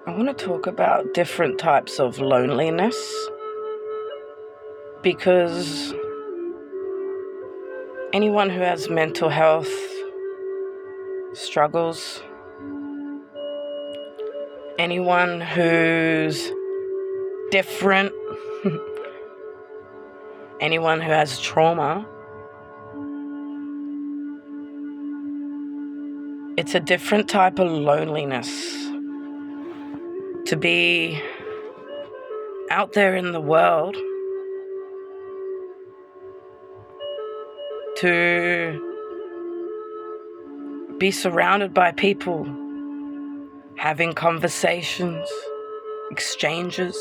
I want to talk about different types of loneliness because anyone who has mental health struggles, anyone who's different, anyone who has trauma, it's a different type of loneliness to be out there in the world, to be surrounded by people, having conversations, exchanges,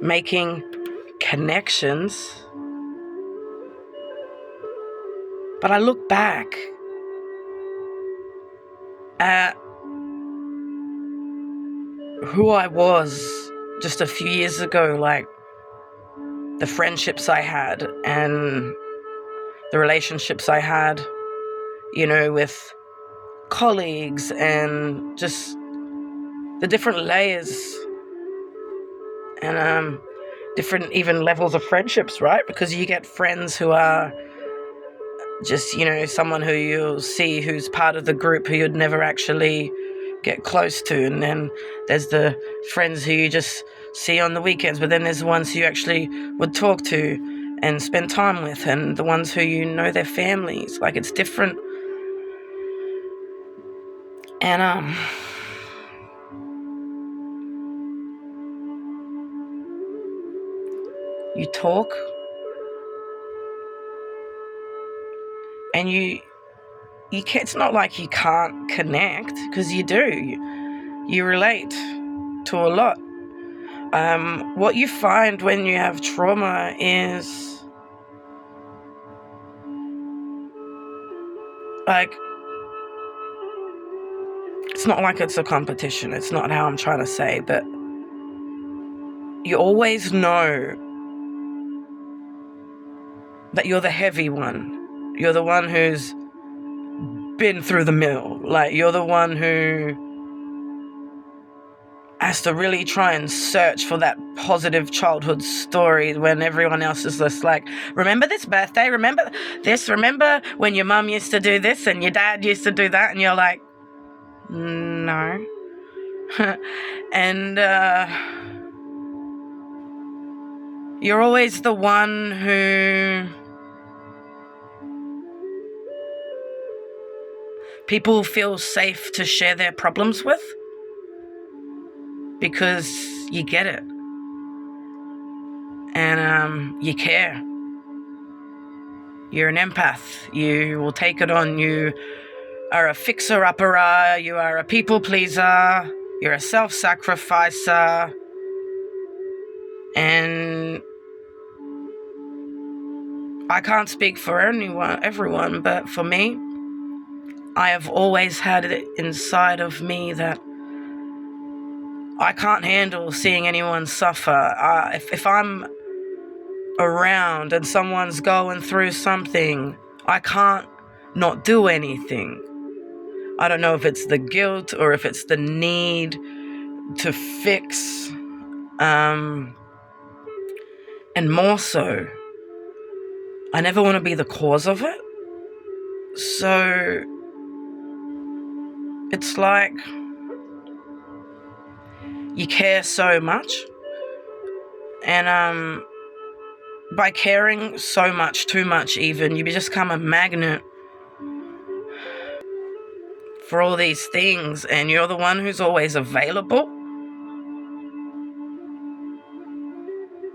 making connections. But I look back at who I was just a few years ago, like the friendships I had and the relationships I had, with colleagues and just the different layers and different even levels of friendships, right? Because you get friends who are just, someone who you'll see who's part of the group who you'd never actually get close to. And then there's the friends who you just see on the weekends, but then there's the ones who you actually would talk to and spend time with, and the ones who their families. Like, it's different. And you talk and you can't, it's not like you can't connect, because you do. You relate to a lot. What you find when you have trauma is, like, it's not like it's a competition. It's not how I'm trying to say, but you always know that you're the heavy one. You're the one who's been through the mill. Like, you're the one who has to really try and search for that positive childhood story when everyone else is just like, remember this birthday? Remember this? Remember when your mum used to do this and your dad used to do that? And you're like, no. And you're always the one who people feel safe to share their problems with, because you get it. And you care. You're an empath. You will take it on. You are a fixer-upper. You are a people pleaser. You're a self-sacrificer. And I can't speak for everyone, but for me, I have always had it inside of me that I can't handle seeing anyone suffer. If I'm around and someone's going through something, I can't not do anything. I don't know if it's the guilt or if it's the need to fix, and more so, I never want to be the cause of it. So it's like you care so much, and by caring so much, too much even, you just become a magnet for all these things, and you're the one who's always available.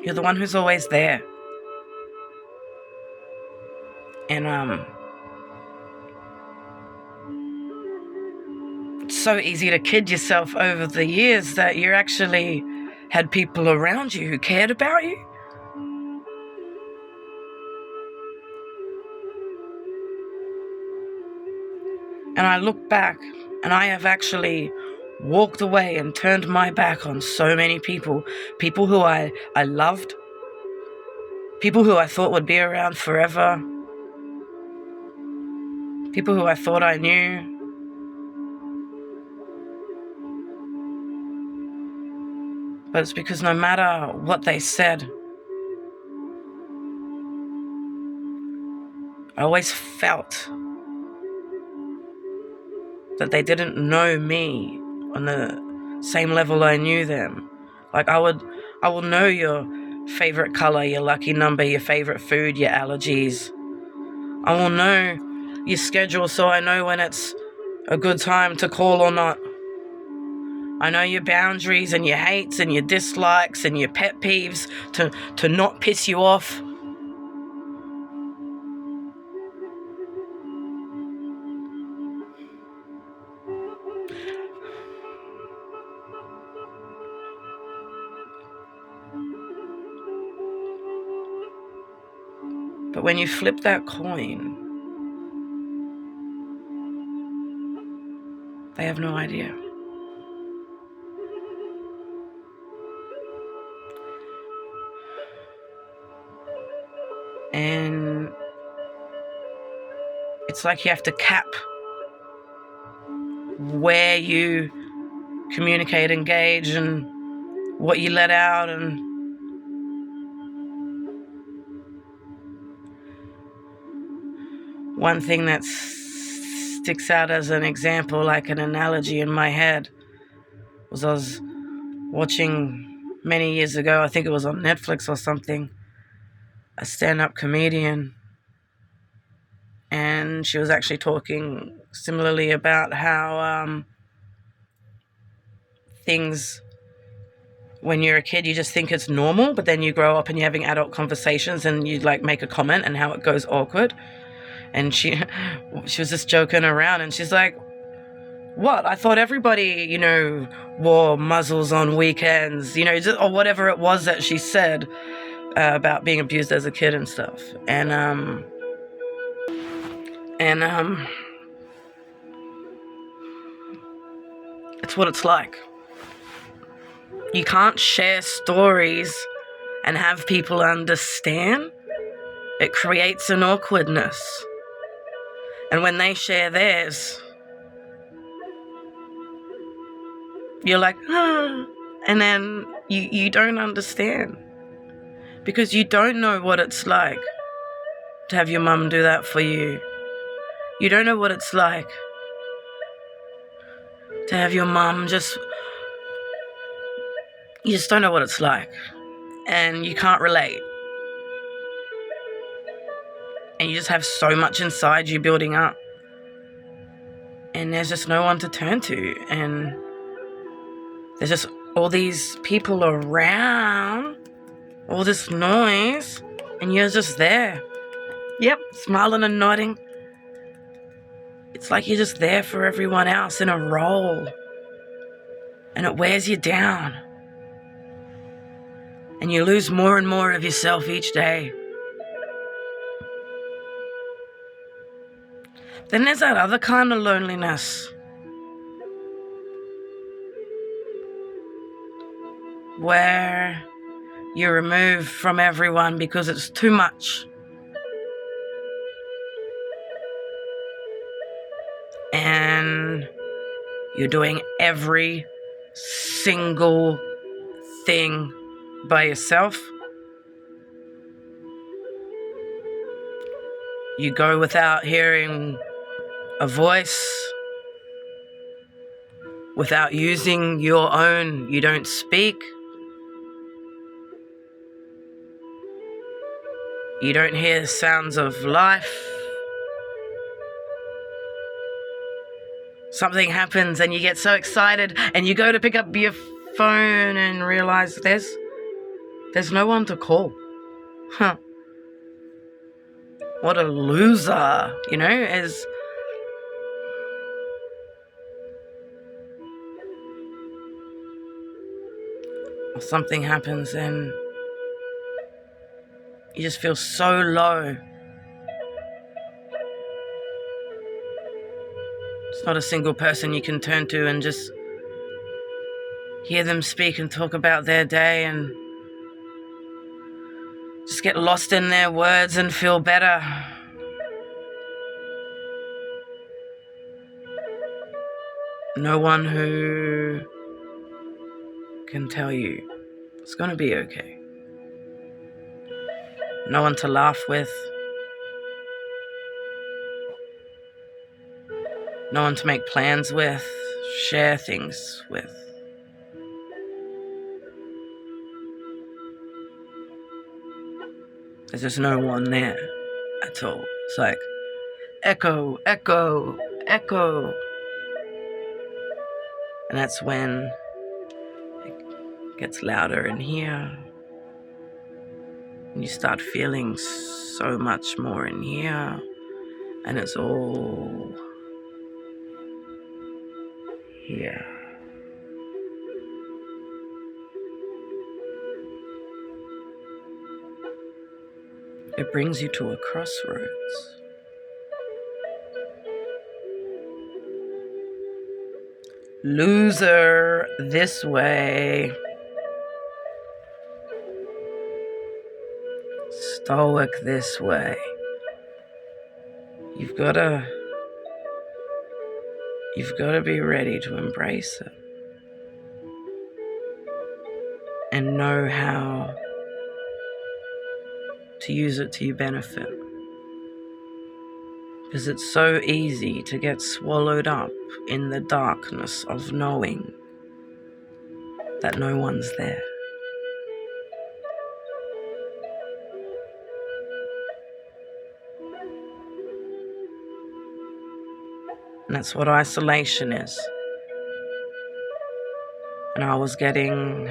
You're the one who's always there. And it's so easy to kid yourself over the years that you actually had people around you who cared about you. And I look back, and I have actually walked away and turned my back on so many people who I loved, people who I thought would be around forever, people who I thought I knew. But it's because no matter what they said, I always felt that they didn't know me on the same level I knew them. Like I will know your favorite color, your lucky number, your favorite food, your allergies. I will know your schedule so I know when it's a good time to call or not. I know your boundaries and your hates and your dislikes and your pet peeves to not piss you off. But when you flip that coin, they have no idea. And it's like you have to cap where you communicate, engage, and what you let out. And one thing that sticks out as an example, like an analogy in my head, was I was watching many years ago, I think it was on Netflix or something, a stand-up comedian, and she was actually talking similarly about how things, when you're a kid, you just think it's normal, but then you grow up and you're having adult conversations and you like make a comment and how it goes awkward. And she was just joking around, and she's like, what? I thought everybody, wore muzzles on weekends, or whatever it was that she said about being abused as a kid and stuff. And it's what it's like. You can't share stories and have people understand. It creates an awkwardness. And when they share theirs, you're like, and then you don't understand. Because you don't know what it's like to have your mum do that for you. You don't know what it's like to have your mum you just don't know what it's like. And you can't relate. And you just have so much inside you building up. And there's just no one to turn to. And there's just all these people around, all this noise, and you're just there. Yep, smiling and nodding. It's like you're just there for everyone else in a role. And it wears you down. And you lose more and more of yourself each day. Then there's that other kind of loneliness, where you're removed from everyone because it's too much. And you're doing every single thing by yourself. You go without hearing a voice, without using your own. You don't speak. You don't hear the sounds of life. Something happens and you get so excited and you go to pick up your phone and realize there's no one to call. What a loser, is... Something happens and you just feel so low. It's not a single person you can turn to and just hear them speak and talk about their day and just get lost in their words and feel better. No one who can tell you It's gonna be okay. No one to laugh with. No one to make plans with, share things with. There's just no one there at all. It's like, echo, echo, echo. And that's when it gets louder in here. And you start feeling so much more in here. And it's all here. It brings you to a crossroads. Loser this way. Stoic this way. You've got to be ready to embrace it and know how to use it to your benefit. Because it's so easy to get swallowed up in the darkness of knowing that no one's there. And that's what isolation is. And I was getting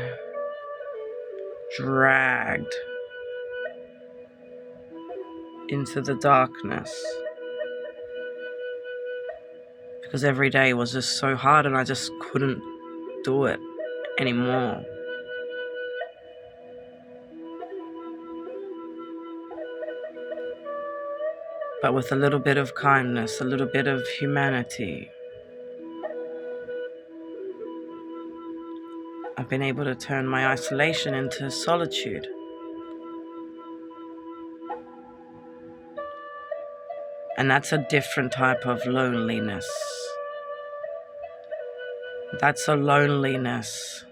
dragged into the darkness because every day was just so hard and I just couldn't do it anymore. But with a little bit of kindness, a little bit of humanity, I've been able to turn my isolation into solitude. And that's a different type of loneliness. That's a loneliness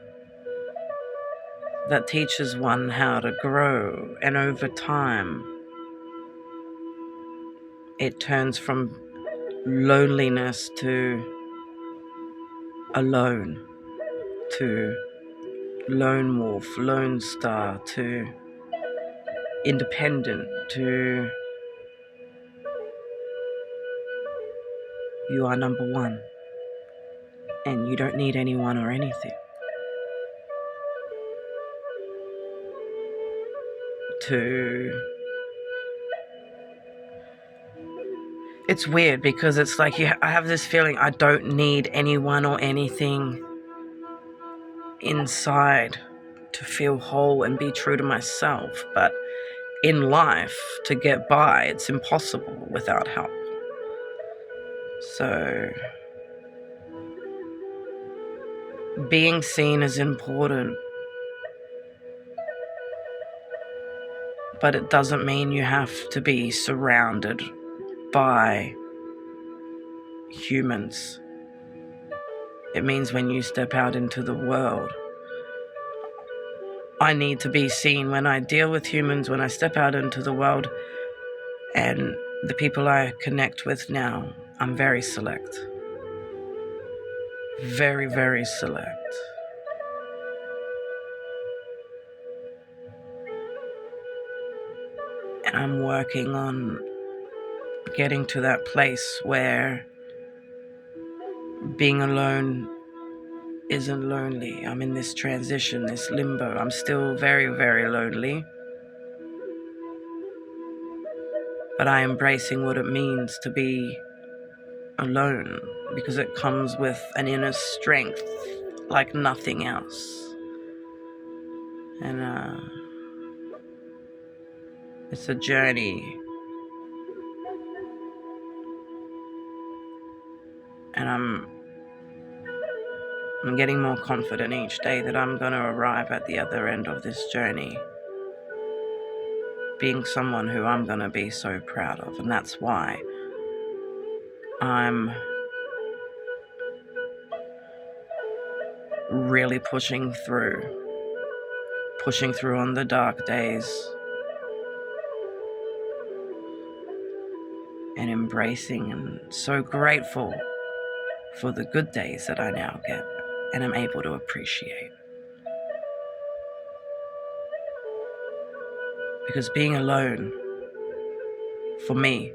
that teaches one how to grow, and over time, it turns from loneliness to alone, to lone wolf, lone star, to independent, to you are number one and you don't need anyone or anything. It's weird because it's like I have this feeling I don't need anyone or anything inside to feel whole and be true to myself. But in life, to get by, it's impossible without help. So being seen is important, but it doesn't mean you have to be surrounded by humans. It means when you step out into the world, I need to be seen when I deal with humans, when I step out into the world. And the people I connect with now, I'm very select. Very, very select. And I'm working on getting to that place where being alone isn't lonely. I'm in this transition, this limbo. I'm still very, very lonely. But I'm embracing what it means to be alone, because it comes with an inner strength like nothing else. And it's a journey. And I'm getting more confident each day that I'm going to arrive at the other end of this journey being someone who I'm going to be so proud of. And that's why I'm really pushing through pushing through on the dark days, and embracing and so grateful for the good days that I now get and am able to appreciate. Because being alone, for me,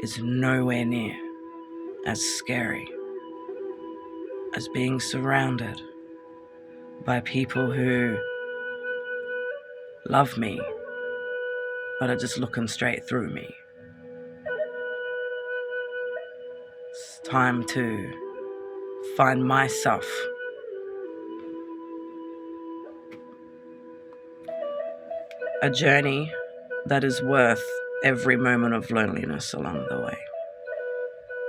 is nowhere near as scary as being surrounded by people who love me but are just looking straight through me. It's time to find myself. A journey that is worth every moment of loneliness along the way.